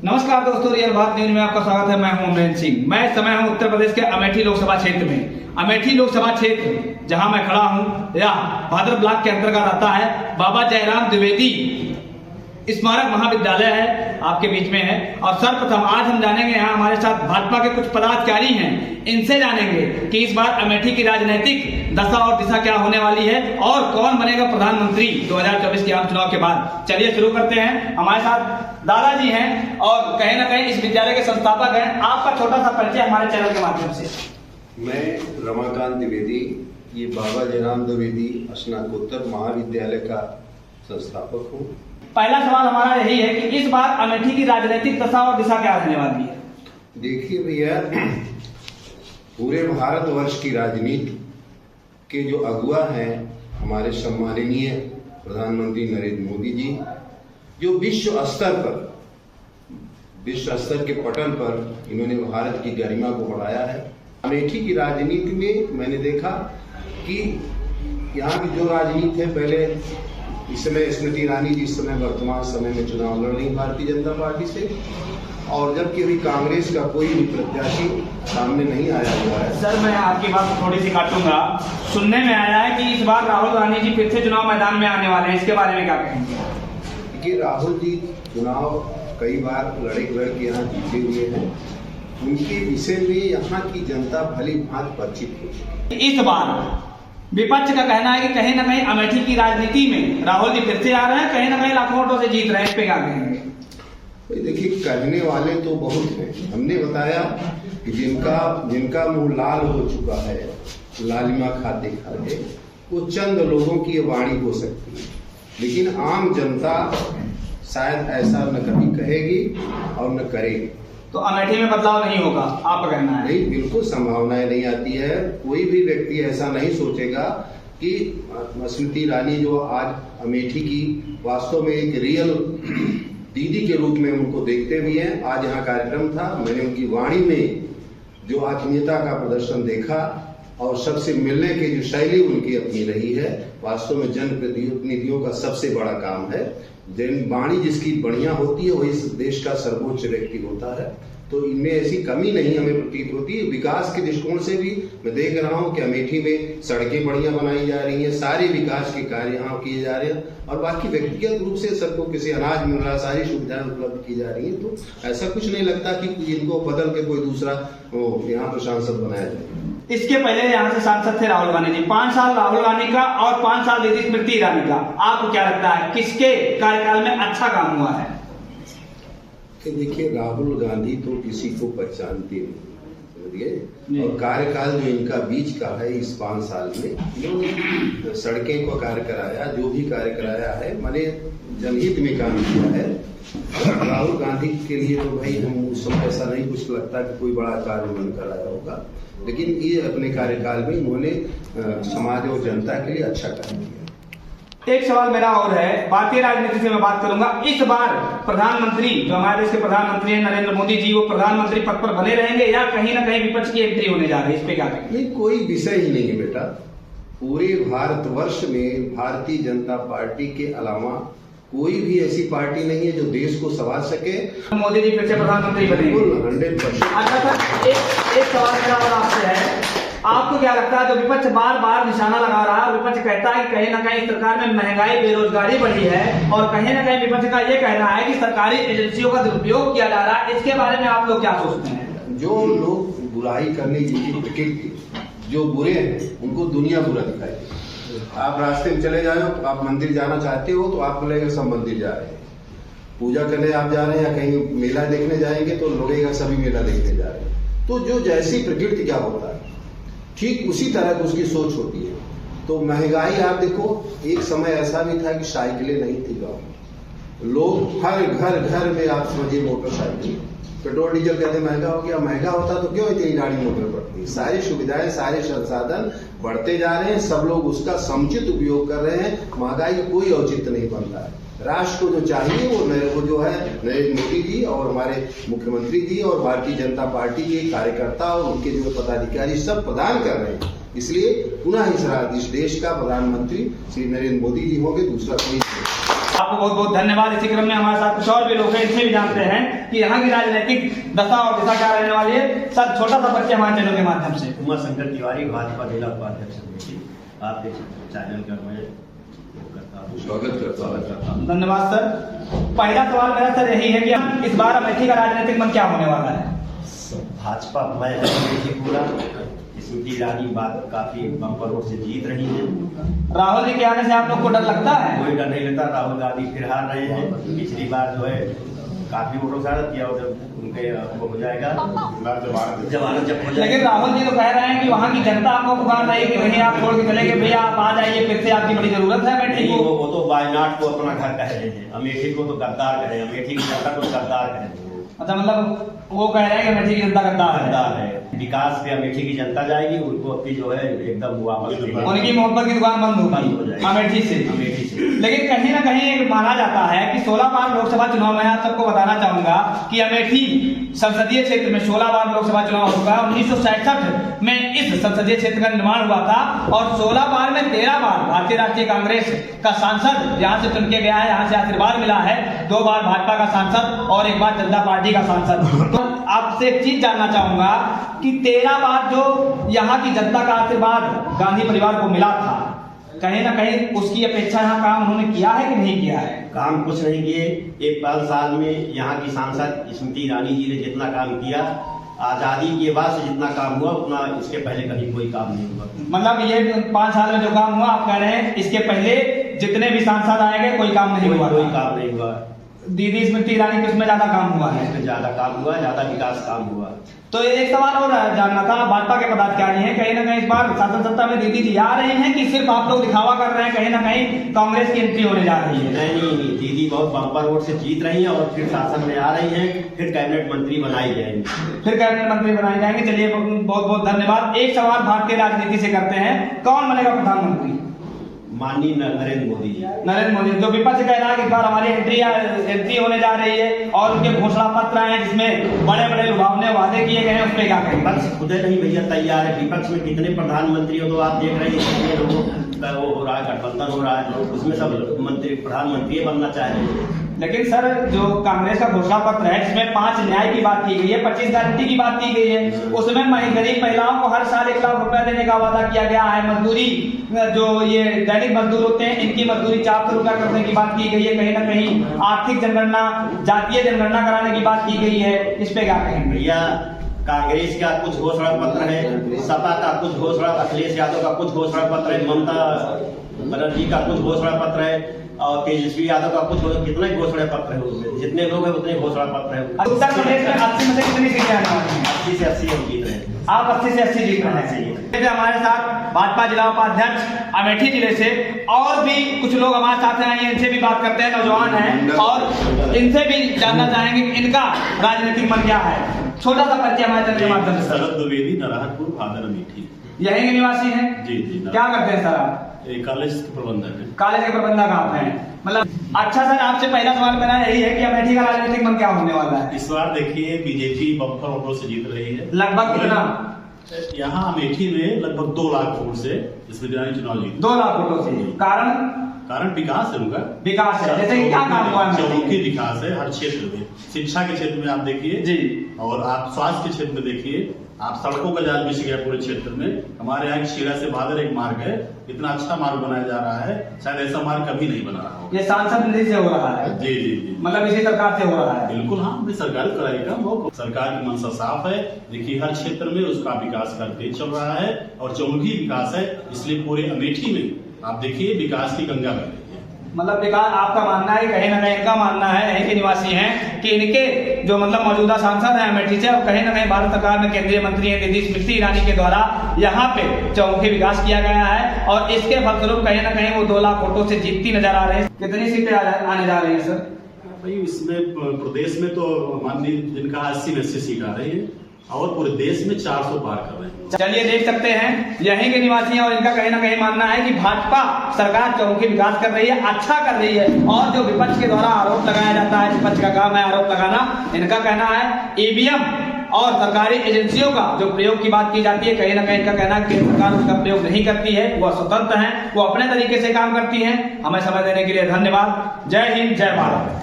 नमस्कार दोस्तों, रियल बात न्यूज में आपका स्वागत है। मैं हूं अमरेंद्र सिंह। मैं इस समय हूं उत्तर प्रदेश के अमेठी लोकसभा क्षेत्र में। अमेठी लोकसभा क्षेत्र जहां मैं खड़ा हूं यह भादर ब्लॉक के अंतर्गत आता है। बाबा जयराम द्विवेदी स्मारक महाविद्यालय है, आपके बीच में है। और सर्वप्रथम आज हम जानेंगे, यहाँ हमारे साथ भाजपा के कुछ पदाधिकारी हैं, इनसे जानेंगे कि इस बार अमेठी की राजनीतिक दशा और दिशा क्या होने वाली है और कौन बनेगा प्रधानमंत्री 2024 के आम चुनाव के बाद। चलिए शुरू करते हैं। हमारे साथ दादाजी हैं और कहीं ना कहीं इस विद्यालय के संस्थापक हैं। आपका छोटा सा परिचय हमारे चैनल के माध्यम से। मैं रमाकांत द्विवेदी, ये बाबा जयराम द्विवेदी स्नातकोत्तर महाविद्यालय का संस्थापक हूँ। पहला सवाल हमारा यही है कि इस बार अमेठी की राजनीतिक दशा और दिशा क्या रहने वाली है। देखिए भैया, पूरे भारतवर्ष की राजनीति के जो अगुआ हैं हमारे सम्माननीय प्रधानमंत्री नरेंद्र मोदी जी, जो विश्व स्तर के पटल पर इन्होंने भारत की गरिमा को बढ़ाया है। अमेठी की राजनीति में मैंने देखा कि यहाँ की जो राजनीति है, पहले इस समय स्मृति ईरानी जी इस समय वर्तमान समय में चुनाव लड़ रही भारतीय जनता पार्टी से, और जबकि अभी कांग्रेस का कोई भी प्रत्याशी सामने नहीं आया हुआ है। सर, मैं आपकी बात थोड़ी सी काटूंगा। सुनने में आया है कि इस बार राहुल गांधी जी फिर से चुनाव मैदान में आने वाले हैं, इसके बारे में क्या कहेंगे? देखिए, राहुल जी चुनाव कई बार लड़ के यहाँ जीते हुए हैं। उनके विषय में यहाँ की जनता भली भांति परिचित हो चुकी है। इस बार विपक्ष का कहना है कि कहीं ना कहीं अमेठी की राजनीति में राहुल जी फिर से आ रहे हैं, कहीं ना कहीं लाखों वोटों से जीत रहे हैं, इस पे क्या कहेंगे? देखिए, कहने वाले तो बहुत हैं। हमने बताया कि जिनका मुंह लाल हो चुका है लालिमा खाते खाते, वो चंद लोगों की वाणी हो सकती है, लेकिन आम जनता शायद ऐसा न कभी कहेगी और न करेगी। तो अमेठी में बदलाव नहीं होगा, आपका कहना है? नहीं, बिल्कुल संभावनाएं नहीं आती है। कोई भी व्यक्ति ऐसा नहीं सोचेगा कि स्मृति ईरानी जो आज अमेठी की वास्तव में एक रियल दीदी के रूप में उनको देखते भी हैं। आज यहाँ कार्यक्रम था, मैंने उनकी वाणी में जो आत्मीयता का प्रदर्शन देखा और सबसे मिलने की जो शैली उनकी अपनी रही है, वास्तव में जनप्रतिनिधियों का सबसे बड़ा काम है। वाणी जिसकी बढ़िया होती है वही इस देश का सर्वोच्च व्यक्ति होता है। तो इनमें ऐसी कमी नहीं हमें प्रतीत होती है। विकास के दृष्टिकोण से भी मैं देख रहा हूँ कि अमेठी में सड़कें बढ़िया बनाई जा रही हैं, सारे विकास के कार्य यहाँ किए जा रहे हैं, और बाकी व्यक्तिगत रूप से सबको किसी अनाज मिल रहा, सारी सुविधाएं उपलब्ध की जा रही हैं। तो ऐसा कुछ नहीं लगता कि इनको बदल के कोई दूसरा यहाँ पर सांसद बनाया जाए। इसके पहले यहाँ से सांसद थे राहुल गांधी जी। 5 साल राहुल गांधी का और 5 साल दीदी स्मृति ईरानी का। आपको क्या लगता है किसके कार्यकाल में अच्छा काम हुआ है? देखिए, राहुल गांधी तो किसी को पहचानते नहीं, और कार्यकाल जो इनका बीच का है इस 5 साल में इन्होंने सड़कें को कार्य कराया, जो भी कार्य कराया है माने जनहित में काम किया है। राहुल गांधी के लिए तो भाई हम उस समय ऐसा नहीं कुछ लगता कि कोई बड़ा कार्य उन्होंने कराया होगा, लेकिन ये अपने कार्यकाल में इन्होंने समाज और जनता के लिए अच्छा कार्य किया। एक सवाल मेरा और है, भारतीय राजनीति से मैं बात करूंगा। इस बार प्रधानमंत्री जो हमारे देश के प्रधानमंत्री हैं नरेंद्र मोदी जी, वो प्रधानमंत्री पद पर बने रहेंगे या कहीं ना कहीं विपक्ष की एंट्री होने जा रही है, इस पे क्या कहेंगे? नहीं, कोई विषय ही नहीं है बेटा। पूरे भारतवर्ष में भारतीय जनता पार्टी के अलावा कोई भी ऐसी पार्टी नहीं है जो देश को संभाल सके। मोदी जी फिर से प्रधानमंत्री बनेंगे 100%। अच्छा सर, एक सवाल मेरा और आपसे है, आपको क्या लगता है जो विपक्ष बार बार निशाना लगा रहा है, विपक्ष कहता है कि कहीं ना कहीं सरकार में महंगाई बेरोजगारी बढ़ी है, और कहीं ना कहीं विपक्ष का ये कहना है कि सरकारी एजेंसियों का दुरुपयोग किया जा रहा है, इसके बारे में आप लोग क्या सोचते हैं? जो लोग बुराई करने की प्रकृति, जो बुरे हैं उनको दुनिया बुरा दिखाएगी। आप रास्ते में चले जाओ, आप मंदिर जाना चाहते हो तो आप बोलेगा सब मंदिर जा रहे हैं, पूजा करने आप जा रहे हैं या कहीं मेला देखने जाएंगे तो लोगेगा सभी मेला देखने जा रहे हैं। तो जो जैसी प्रकृति क्या होता है, ठीक उसी तरह की उसकी सोच होती है। तो महंगाई आप देखो, एक समय ऐसा भी था कि साइकिलें नहीं थी गाँव में, लोग हर घर में आप समझिए मोटरसाइकिल, पेट्रोल डीजल कहते महंगा हो गया। महंगा होता तो क्यों इतनी गाड़ी मोटर बढ़ती? सारी सुविधाएं, सारे संसाधन बढ़ते जा रहे हैं, सब लोग उसका समुचित उपयोग कर रहे हैं, महंगाई का कोई औचित्य नहीं बनता है। राष्ट्र को जो चाहिए वो जो है नरेंद्र मोदी जी और हमारे मुख्यमंत्री जी और भारतीय जनता पार्टी के कार्यकर्ता और उनके जो पदाधिकारी सब प्रदान कर रहे हैं। इसलिए पुनः इस देश का प्रधानमंत्री श्री नरेंद्र मोदी जी होंगे, दूसरा कोई नहीं। आपको बहुत बहुत धन्यवाद। इसी क्रम में हमारे साथ कुछ और भी लोग हैं, इनसे भी जानते हैं कि यहाँ की राजनीतिक दशा और दिशा क्या रहने वाली है। सर, छोटा सा परिचय हमारे चैनल के माध्यम से। उमा शंकर तिवारी, भाजपा जिला उपाध्यक्ष समिति, आपके चैनल का मैं स्वागत करता हूँ। धन्यवाद सर। पहला सवाल मेरा सर यही है कि इस बार अमेठी का राजनीतिक मन क्या होने वाला है? भाजपा मैं अमेठी पूरा स्मृति ईरानी बात काफी बम्पर वोट से जीत रही है। राहुल जी के आने से आप लोग को डर लगता है? कोई डर नहीं लगता। राहुल गांधी फिर हार रहे हैं। पिछली बार जो है काफी वोटों से हारत किया, उनके वो हो जाएगा जमानत जब हो जाएगा। लेकिन राहुल जी तो कह रहे हैं कि वहाँ की जनता आपको पुकार रही है कि नहीं आप छोड़ के चले गए, भैया आप आ जाइए, फिर से आपकी बड़ी जरूरत है अमेठी को। वो तो वायनाड को अपना घर कह रहे हैं, अमेठी को तो गद्दार कहे, अमेठी की जनता को गद्दार कहे। अच्छा, मतलब वो कह रहे हैं कि अमेठी की जनता गद्दार है। विकास पे अमेठी की जनता जाएगी, उनको अपनी जो है एकदम वापस उनकी मोहब्बत की दुकान बंद होगी अमेठी से। लेकिन कहीं ना कहीं एक माना जाता है कि 16 बार लोकसभा चुनाव में, आप सबको बताना चाहूंगा कि अमेठी संसदीय क्षेत्र में 16 बार लोकसभा चुनाव हो चुका है। 1967 में इस संसदीय क्षेत्र का निर्माण हुआ था और 16 बार में 13 बार भारतीय राष्ट्रीय कांग्रेस का सांसद यहाँ से चुन के गया है, यहाँ से आशीर्वाद मिला है। 2 बार भाजपा का सांसद और 1 बार जनता पार्टी का सांसद। तो आपसे एक चीज जानना चाहूंगा कि 13 बार जो यहाँ की जनता का आशीर्वाद गांधी परिवार को मिला था, कहीं ना कहीं उसकी अपेक्षा यहाँ काम उन्होंने किया है कि नहीं किया है? काम कुछ नहीं किए। एक 5 साल में यहाँ की सांसद स्मृति ईरानी जी ने जितना काम किया, आजादी के बाद से जितना काम हुआ उतना इसके पहले कहीं कोई काम नहीं हुआ। मतलब ये 5 साल में जो काम हुआ, आप कह रहे हैं इसके पहले जितने भी सांसद आएंगे कोई काम नहीं हुआ? कोई काम नहीं हुआ। दीदी स्मृति ईरानी के उसमें ज्यादा काम हुआ है? इसमें ज्यादा काम हुआ, ज्यादा विकास काम हुआ। तो एक सवाल और जानना था, भाजपा के पदाधिकारी हैं, कहीं ना कहीं इस बार शासन सत्ता में दीदी जी आ रही हैं कि सिर्फ आप लोग दिखावा कर रहे हैं, कहीं ना कहीं कांग्रेस की एंट्री होने जा रही है? नहीं, दीदी बहुत बम्पर वोट से जीत रही हैं और फिर शासन में आ रही हैं, फिर कैबिनेट मंत्री बनाई जाएंगी। फिर कैबिनेट मंत्री बनाए जाएंगे। चलिए, बहुत बहुत धन्यवाद। एक सवाल भारतीय राजनीति से करते हैं, कौन बनेगा प्रधानमंत्री? माननीय नरेंद्र मोदी जी। नरेंद्र मोदी। जो विपक्ष कह रहा है कि इस बार हमारी एंट्री होने जा रही है और उनके घोषणा पत्र हैं जिसमें बड़े बड़े लुभावने वादे किए गए हैं, उस पर क्या कहेंगे? विपक्ष खुद नहीं भैया तैयार है। विपक्ष में कितने प्रधानमंत्री हो तो आप देख रहे हैं, कितने लोगों का वो हो रहा है, गठबंधन हो रहा है, उसमें सब मंत्री प्रधानमंत्री बनना चाह रहे हैं। लेकिन सर, जो कांग्रेस का घोषणा पत्र है जिसमें 5 न्याय की बात की गई है, 25 गारंटी की बात की गई है, उसमें गरीब महिलाओं को हर साल 1 लाख रुपया देने का वादा किया गया है। मजदूरी, जो ये दैनिक मजदूर होते हैं, इनकी मजदूरी 400 रुपया करने की बात की गई है। कहीं ना कहीं आर्थिक जनगणना, जातीय जनगणना कराने की बात की गई है, इस पे क्या कहेंगे? भैया, कांग्रेस का कुछ घोषणा पत्र है, सपा का कुछ घोषणा, अखिलेश यादव का कुछ घोषणा पत्र है, ममता बनर्जी का कुछ घोषणा पत्र है और तेजस्वी यादव का कुछ, कितने घोषणा पत्र है उसमें, जितने लोग हैं उतने घोषणा पत्र है। उत्तर प्रदेश में 80 में से कितनी सीटें आने वाली हैं? 80 से 80 हम जीत रहे हैं। आप 80 से 80 जीत रहे हैं। हमारे साथ भाजपा जिला उपाध्यक्ष अमेठी जिले से और भी कुछ लोग हमारे साथ हैं, इनसे भी बात करते हैं, नौजवान हैं, और इनसे भी जानना चाहेंगे कि इनका राजनीतिक मन क्या है। छोटा सा परिचय हमारे चैनल के माध्यम से। शरद द्विवेदी, नारायणपुर, भादर, अमेठी। यहीं के निवासी हैं? जी। क्या करते हैं सर आप? कॉलेज के प्रबंधक है। कॉलेज के प्रबंधक आप हैं, मतलब अच्छा सर, आपसे पहला सवाल मेरा यही है कि अमेठी का राजनीतिक मन क्या होने वाला है? इस बार देखिए बीजेपी बम्पर वोटों से जीत रही है। लगभग कितना? यहाँ अमेठी में लगभग 2 लाख वोट से स्मृति ईरानी चुनाव जीती। 2 लाख वोटों से। कारण विकास है उनका। विकास है, जैसे कि क्या काम हुआ है? चौमुखी विकास है हर क्षेत्र में। शिक्षा के क्षेत्र में आप देखिए जी, और आप स्वास्थ्य के क्षेत्र में देखिए, आप सड़कों का जाल बिछ गया पूरे क्षेत्र में। हमारे यहाँ खेड़ा से भादर एक मार्ग है, इतना अच्छा मार्ग बनाया जा रहा है, शायद ऐसा मार्ग कभी नहीं बना रहा हो। ये सांसद निधि से हो रहा है? जी। मतलब इसी सरकार से हो रहा है? बिल्कुल, हाँ, अपनी सरकार कराएगा। वो सरकार की मंशा साफ है। देखिए हर क्षेत्र में उसका विकास का तेज चल रहा है और चौमुखी विकास है, इसलिए पूरे अमेठी में आप देखिए विकास की गंगा बह रही है। मतलब विकास आपका मानना है, कहीं ना कहीं इनका मानना है, यहीं के निवासी हैं, कि इनके जो मतलब मौजूदा सांसद हैं अमेठी से, और कहीं ना कहीं भारत सरकार में केंद्रीय मंत्री हैं दीदी स्मृति ईरानी के द्वारा यहाँ पे चौमुखी विकास किया गया है और इसके फलस्वरूप कहीं ना कहीं वो 2 लाख वोटों से जीतती नजर आ रहे हैं। कितनी सीटें आने जा रही है सर? भाई इसमें प्रदेश में तो माननीय जिनका 80 में 80 सीट आ रही है और पूरे देश में 400 पार कर रहे हैं। चलिए, देख सकते हैं यहीं के निवासी हैं और इनका कहीं ना कहीं मानना है कि भाजपा सरकार चौमुखी विकास कर रही है, अच्छा कर रही है, और जो विपक्ष के द्वारा आरोप लगाया जाता है, विपक्ष का काम है आरोप लगाना, इनका कहना है ईवीएम और सरकारी एजेंसियों का जो प्रयोग की बात की जाती है, कहीं ना कहीं इनका कहना है कि सरकार उसका प्रयोग नहीं करती है, वह स्वतंत्र है, वो अपने तरीके से काम करती है। हमें समय देने के लिए धन्यवाद। जय हिंद, जय भारत।